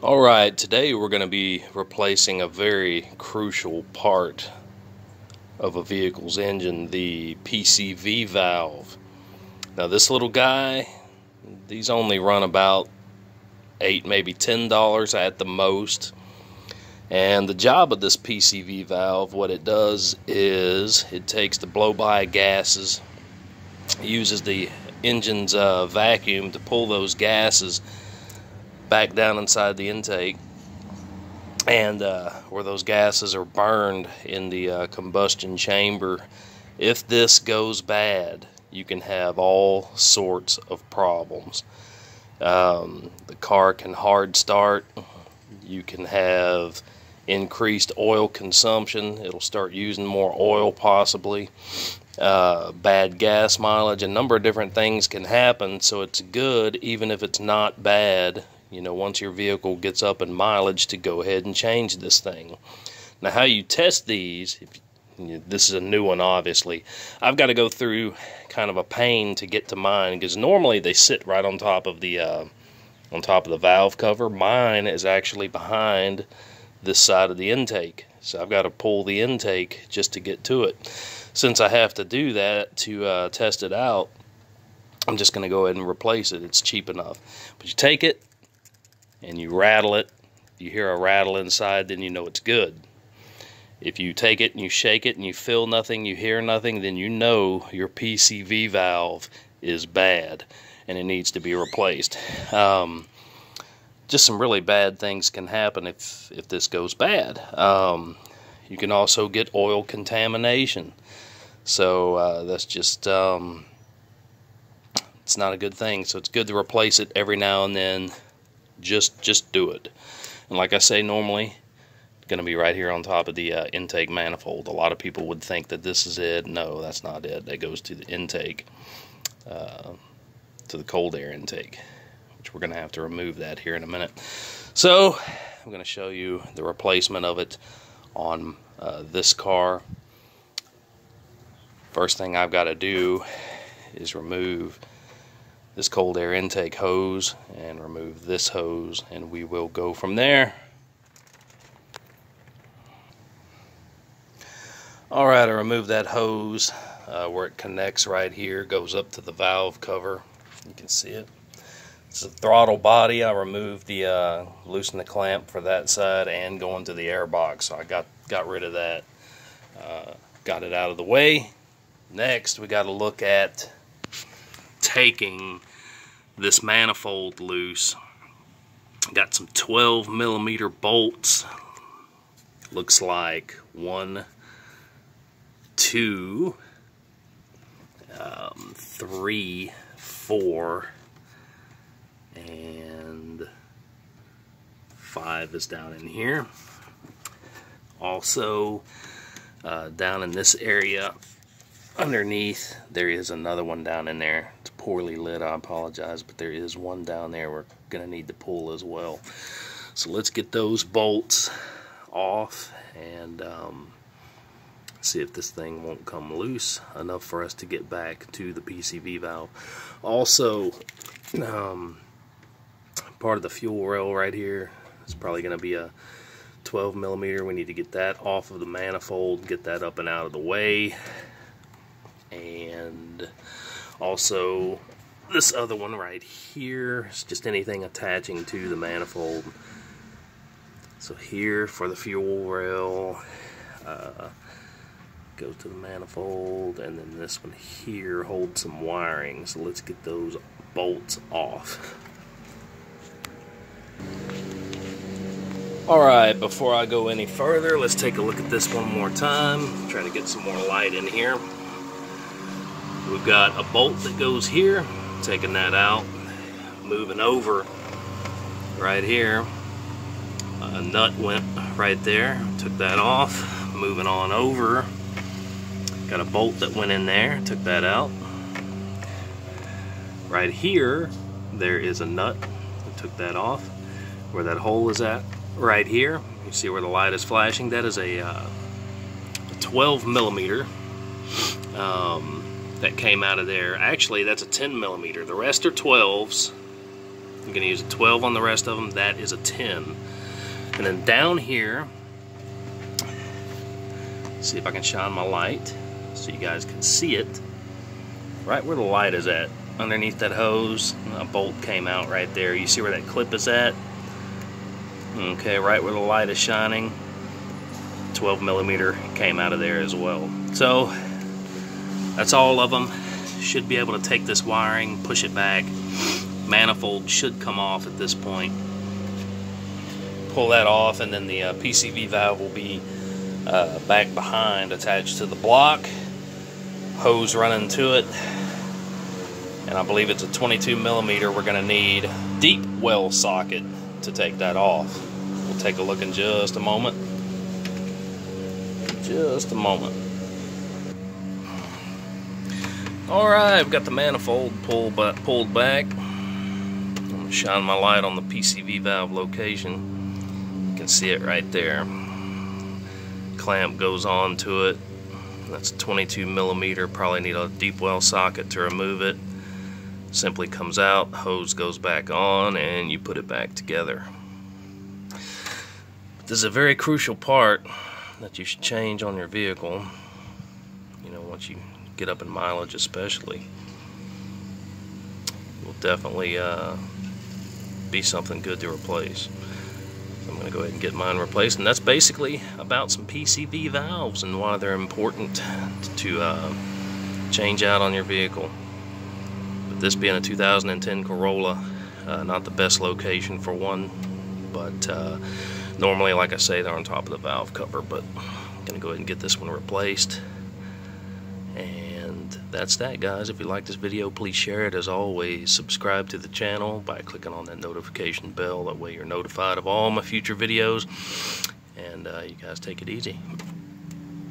Alright, today we're going to be replacing a very crucial part of a vehicle's engine, the Pcv valve. Now this little guy, these only run about $8, maybe $10 at the most. And the job of this Pcv valve, what it does is it takes the blow-by gases, uses the engine's vacuum to pull those gases back down inside the intake, and where those gases are burned in the combustion chamber. If this goes bad, you can have all sorts of problems. The car can hard start, you can have increased oil consumption, it'll start using more oil possibly, bad gas mileage, a number of different things can happen. So it's good, even if it's not bad, you know, once your vehicle gets up in mileage, to go ahead and change this thing. Now how you test these, this is a new one obviously, I've got to go through kind of a pain to get to mine, because normally they sit right on top of the valve cover. Mine is actually behind this side of the intake, so I've got to pull the intake just to get to it. Since I have to do that to test it out, I'm just going to go ahead and replace it. It's cheap enough. But you take it and you rattle it. If you hear a rattle inside, then you know it's good. If you take it and you shake it and you feel nothing, you hear nothing, then you know your Pcv valve is bad and it needs to be replaced. Just some really bad things can happen if this goes bad. You can also get oil contamination. So that's just, it's not a good thing. So it's good to replace it every now and then. Just do it. And like I say, normally it's going to be right here on top of the intake manifold. A lot of people would think that this is it. No, that's not it. That goes to the intake, to the cold air intake, which we're going to have to remove that here in a minute. So I'm going to show you the replacement of it on this car. First thing I've got to do is remove this cold air intake hose and remove this hose, and we will go from there. Alright, I removed that hose where it connects right here, goes up to the valve cover. You can see it. It's a throttle body. I removed the loosened the clamp for that side and going to the air box, so I got rid of that. Got it out of the way. Next, we got to look at taking this manifold loose. Got some 12mm bolts. Looks like 1, 2, 3, 4, and 5 is down in here. Also, down in this area underneath, there is another one down in there. It's poorly lit, I apologize, but there is one down there we're going to need to pull as well. So let's get those bolts off and see if this thing won't come loose enough for us to get back to the Pcv valve. Also, part of the fuel rail right here is probably going to be a 12mm. We need to get that off of the manifold, get that up and out of the way. And also this other one right here is just anything attaching to the manifold. So here for the fuel rail, goes to the manifold, and then this one here holds some wiring. So let's get those bolts off. Alright, before I go any further, let's take a look at this one more time. Try to get some more light in here. We've got a bolt that goes here, taking that out, moving over right here. A nut went right there, took that off, moving on over. Got a bolt that went in there, took that out. Right here, there is a nut, took that off. Where that hole is at, right here, you see where the light is flashing, that is a 12mm. That came out of there. Actually, that's a 10mm. The rest are 12s. I'm going to use a 12 on the rest of them. That is a 10. And then down here, see if I can shine my light so you guys can see it. Right where the light is at, underneath that hose, a bolt came out right there. You see where that clip is at? Okay, right where the light is shining, 12 millimeter came out of there as well. So that's all of them. Should be able to take this wiring, push it back. Manifold should come off at this point. Pull that off, and then the PCV valve will be back behind, attached to the block. Hose running to it, and I believe it's a 22 millimeter. We're going to need deep well socket to take that off. We'll take a look in just a moment. Just a moment. Alright, we've got the manifold pulled back. I'm going to shine my light on the PCV valve location. You can see it right there. Clamp goes on to it. That's a 22 millimeter. Probably need a deep well socket to remove it. Simply comes out, hose goes back on, and you put it back together. This is a very crucial part that you should change on your vehicle, you know, once you get up in mileage especially. Will definitely be something good to replace. So I'm going to go ahead and get mine replaced, and that's basically about some PCV valves and why they're important to change out on your vehicle. But this being a 2010 Corolla, not the best location for one, but normally, like I say, they're on top of the valve cover, but I'm going to go ahead and get this one replaced. And that's that, guys. If you like this video, please share it. As always, subscribe to the channel by clicking on that notification bell. That way you're notified of all my future videos. And you guys take it easy.